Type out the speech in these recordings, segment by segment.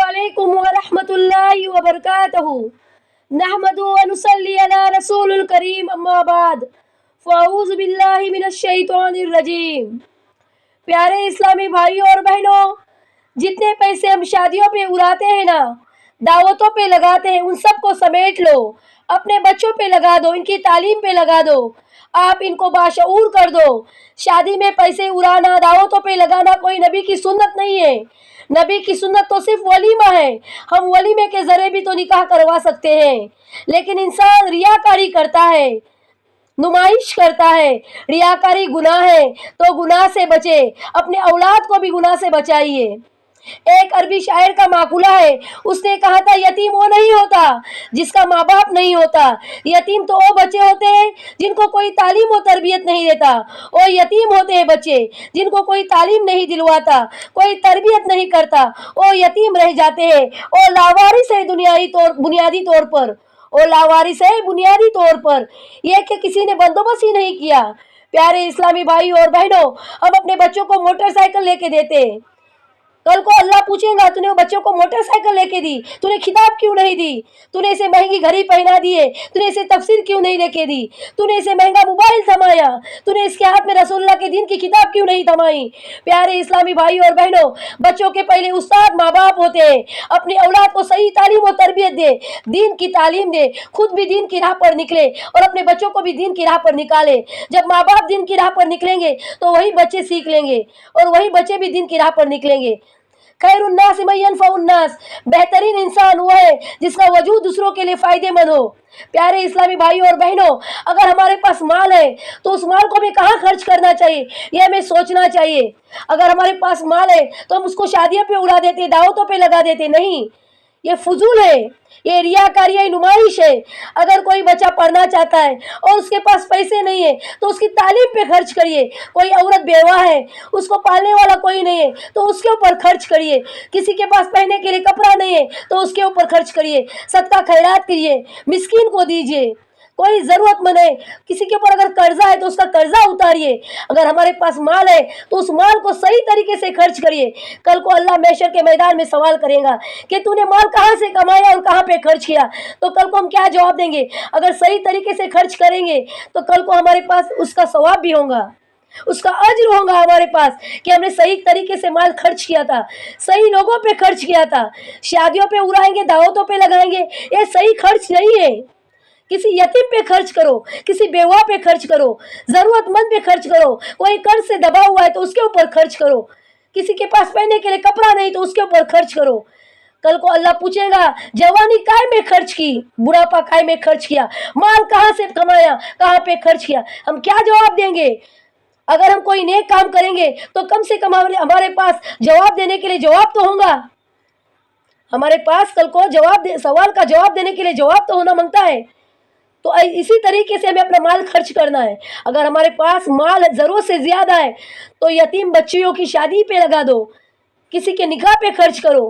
अलैकुम व रहमतुल्लाहि व बरकातहू। नहमदु व नुसल्ली अला रसूलिल करीम, अम्मा बाद, फ़अऊज़ु बिल्लाहि मिनश शैतानिर रजीम। प्यारे इस्लामी भाइयों और बहनों, जितने पैसे हम शादियों पे उड़ाते हैं ना, दावतों पे लगाते हैं, उन सब को समेट लो, अपने बच्चों पे लगा दो, इनकी तालीम पे लगा दो, आप इनको बाशऊर कर दो। शादी में पैसे उड़ाना, दावतों पे लगाना कोई नबी की सुन्नत नहीं है। नबी की सुन्नत तो सिर्फ वलीमा है। हम वलीमे के ज़रिए भी तो निकाह करवा सकते हैं, लेकिन इंसान रियाकारी करता है, नुमाइश करता है। रियाकारी गुनाह है, तो गुनाह से बचे, अपने औलाद को भी गुनाह से बचाइए। एक अरबी शायर का माकुला है, उसने कहा था यतीम वो नहीं होता जिसका माँ बाप नहीं होता, यतीम तो वो बच्चे होते हैं जिनको कोई तालीम और तरबियत नहीं देता। वो यतीम होते हैं बच्चे जिनको कोई तालीम नहीं दिलवाता, कोई तरबियत नहीं करता, वो यतीम रह जाते हैं। वो लावारिस है बुनियादी तौर पर, वो लावारिस है बुनियादी तौर पर, यह कि किसी ने बंदोबस्त ही नहीं किया। प्यारे इस्लामी भाई और बहनों, हम अपने बच्चों को मोटरसाइकिल लेके देते हैं, कल को अल्लाह पूछेगा तूने वो बच्चों को मोटरसाइकिल लेके दी, तूने खिताब क्यों नहीं दी, तूने इसे महंगी घड़ी पहना दिए, तूने इसे तफसीर क्यों नहीं लेके दी, तूने इसे महंगा मोबाइल थमाया, तूने इसके हाथ में रसूलुल्लाह के दीन की किताब क्यों नहीं थमाई। प्यारे इस्लामी भाई और बहनों, बच्चों के पहले उस्ताद माँ बाप होते हैं। अपनी औलाद को सही तालीम और तरबियत दे, दीन की तालीम दे, खुद भी दीन की राह पर निकले और अपने बच्चों को भी दीन की राह पर निकाले। जब माँ बाप दीन की राह पर निकलेंगे तो वही बच्चे सीख लेंगे और वही बच्चे भी दीन की राह पर निकलेंगे। खैरुन्नास मन यनफउन्नास, बेहतरीन इंसान वो है जिसका वजूद दूसरों के लिए फ़ायदेमंद हो। प्यारे इस्लामी भाइयों और बहनों, अगर हमारे पास माल है तो उस माल को हमें कहाँ खर्च करना चाहिए, यह हमें सोचना चाहिए। अगर हमारे पास माल है तो हम उसको शादियों पे उड़ा देते, दावतों पे लगा देते, नहीं, ये फजूल है, ये रियाकारी है, नुमाइश है। अगर कोई बच्चा पढ़ना चाहता है और उसके पास पैसे नहीं है तो उसकी तालीम पे खर्च करिए। कोई औरत बेवा है, उसको पालने वाला कोई नहीं है तो उसके ऊपर खर्च करिए। किसी के पास पहनने के लिए कपड़ा नहीं है तो उसके ऊपर खर्च करिए। सदका खैरात कीजिए, मिस्कीन को दीजिए, कोई ज़रूरतमंद है, किसी के ऊपर अगर कर्जा है तो उसका कर्जा उतारिए। अगर हमारे पास माल है तो उस माल को सही तरीके से खर्च करिए। कल को अल्लाह महशर के मैदान में सवाल करेगा कि तूने माल कहाँ से कमाया और कहाँ पे खर्च किया, तो कल को हम क्या जवाब देंगे। अगर सही तरीके से खर्च करेंगे तो कल को हमारे पास उसका सवाब भी होगा, उसका अज्र होगा हमारे पास कि हमने सही तरीके से माल खर्च किया था, सही लोगों पे खर्च किया था। शादियों पे उड़ाएंगे, दावतों पे लगाएंगे, ये सही खर्च नहीं है। किसी यतीम पे खर्च करो, किसी बेवा पे खर्च करो, ज़रूरतमंद पे खर्च करो, कोई कर्ज से दबा हुआ है तो उसके ऊपर खर्च करो, किसी के पास पहनने के लिए कपड़ा नहीं तो उसके ऊपर खर्च करो। कल को अल्लाह पूछेगा जवानी काय में खर्च की, बुढ़ापा काय में खर्च किया, माल कहाँ से कमाया, कहाँ पे खर्च किया, हम क्या जवाब देंगे। अगर हम कोई नेक काम करेंगे तो कम से कम हमारे पास जवाब देने के लिए जवाब तो होगा, हमारे पास कल को सवाल का जवाब देने के लिए जवाब तो होना मांगता है। तो इसी तरीके से हमें अपना माल खर्च करना है। अगर हमारे पास माल ज़रूरत से ज़्यादा है तो यतीम बच्चियों की शादी पे लगा दो, किसी के निकाह पे खर्च करो।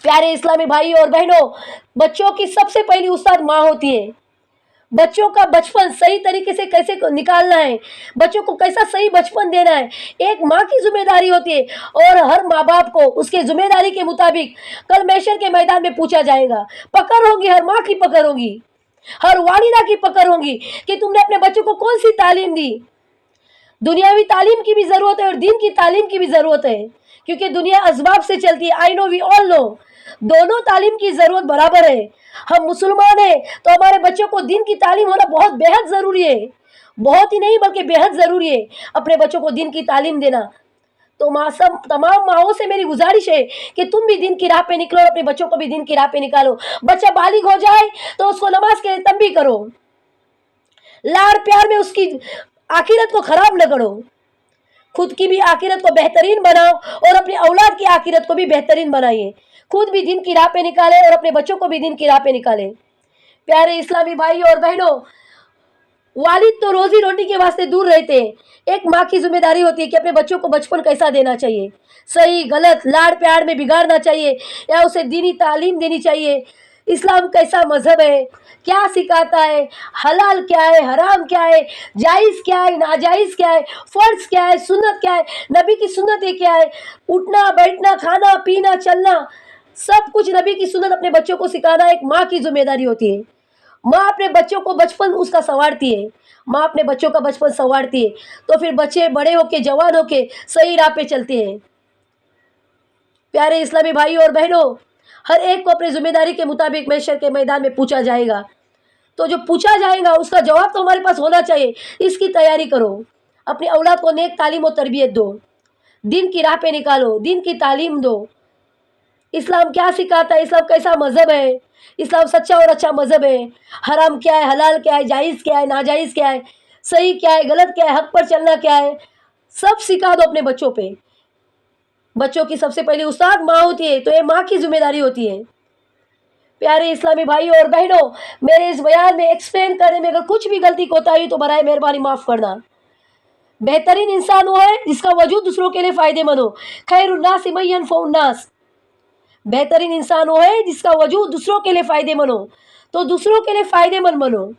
प्यारे इस्लामी भाई और बहनों, बच्चों की सबसे पहली उस्ताद माँ होती है। बच्चों का बचपन सही तरीके से कैसे निकालना है, बच्चों को कैसा सही बचपन देना है, एक माँ की जिम्मेदारी होती है। और हर माँ बाप को उसके जिम्मेदारी के मुताबिक कल महशर के मैदान में पूछा जाएगा। पकड़ होगी, हर माँ की पकड़ होगी, हर वालिदा की पकड़ होगी कि तुमने अपने बच्चों को कौन सी तालीम दी। दुनियावी तालीम की भी ज़रूरत है और दीन की तालीम की भी ज़रूरत है, क्योंकि दुनिया असबाब से चलती है। I know, we all know, दोनों तालीम की ज़रूरत बराबर है। हम मुसलमान हैं तो हमारे बच्चों को दीन की तालीम होना बहुत बेहद ज़रूरी है, बहुत ही नहीं बल्कि बेहद ज़रूरी है अपने बच्चों को दीन की तालीम देना। तो तमाम माओं से मेरी गुजारिश है कि तुम भी दीन की राह पे निकलो और अपने बच्चों को भी दीन की राह पे निकालो। बच्चा बालिग हो जाए तो उसको नमाज के लिए तंबीह करो, लाड़ प्यार में उसकी आखिरत को खराब न करो, खुद की भी आखिरत को बेहतरीन बनाओ और अपनी औलाद की आखिरत को भी बेहतरीन बनाइए। खुद भी दीन की राह पे निकाले और अपने बच्चों को भी दीन की राह पे निकाले। प्यारे इस्लामी भाई और बहनों, वालिद तो रोजी रोटी के वास्ते दूर रहते हैं, एक माँ की जिम्मेदारी होती है कि अपने बच्चों को बचपन कैसा देना चाहिए, सही गलत लाड़ प्यार में बिगाड़ना चाहिए या उसे दीनी तालीम देनी चाहिए। इस्लाम कैसा मजहब है, क्या सिखाता है, हलाल क्या है, हराम क्या है, जायज़ क्या है, नाजायज़ क्या है, फ़र्ज क्या है, सुन्नत क्या है, नबी की सुन्नतें क्या है, उठना बैठना खाना पीना चलना सब कुछ नबी की सुन्नत अपने बच्चों को सिखाना एक माँ की जिम्मेदारी होती है। माँ अपने बच्चों को बचपन उसका संवारती है, माँ अपने बच्चों का बचपन संवारती है, तो फिर बच्चे बड़े होके जवान होके सही राह पे चलते हैं। प्यारे इस्लामी भाइयों और बहनों, हर एक को अपनी जिम्मेदारी के मुताबिक महशर के मैदान में पूछा जाएगा, तो जो पूछा जाएगा उसका जवाब तो हमारे पास होना चाहिए। इसकी तैयारी करो, अपनी औलाद को नेक तालीम और तरबियत दो, दिन की राह पे निकालो, दिन की तालीम दो। इस्लाम क्या सिखाता है, इस्लाम कैसा मजहब है, इस्लाम सच्चा और अच्छा मजहब है, हराम क्या है, हलाल क्या है, जायज़ क्या है, नाजायज़ क्या है, सही क्या है, गलत क्या है, हक पर चलना क्या है, सब सिखा दो अपने बच्चों पे। बच्चों की सबसे पहली उस्ताद माँ होती है, तो ये माँ की जिम्मेदारी होती है। प्यारे इस्लामी भाइयों और बहनों, मेरे इस बयान में एक्सप्लेन करने में अगर कुछ भी गलती कोताही तो बराए मेहरबानी माफ़ करना। बेहतरीन इंसान वो है जिसका वजूद दूसरों के लिए फ़ायदेमंद हो। खैरुन्नास मन यनफ़उन्नास। बेहतरीन इंसान वो है जिसका वजूद दूसरों के लिए फ़ायदेमंद हो, तो दूसरों के लिए फ़ायदेमंद बनो।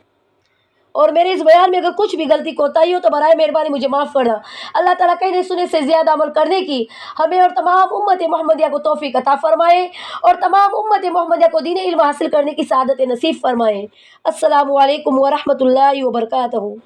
और मेरे इस बयान में अगर कुछ भी गलती कोताही हो तो बराए मेहरबानी मुझे माफ़ करना। अल्लाह ताला कहने सुने से ज़्यादा अमल करने की हमें और तमाम उम्मत मोहम्मदिया को तौफीक अता फ़रमाए, और तमाम उम्मत मोहम्मदिया को दीन इल्म हासिल करने की सआदत नसीब फ़रमाए। अस्सलामु अलैकुम व रहमतुल्लाहि व बरकातहू।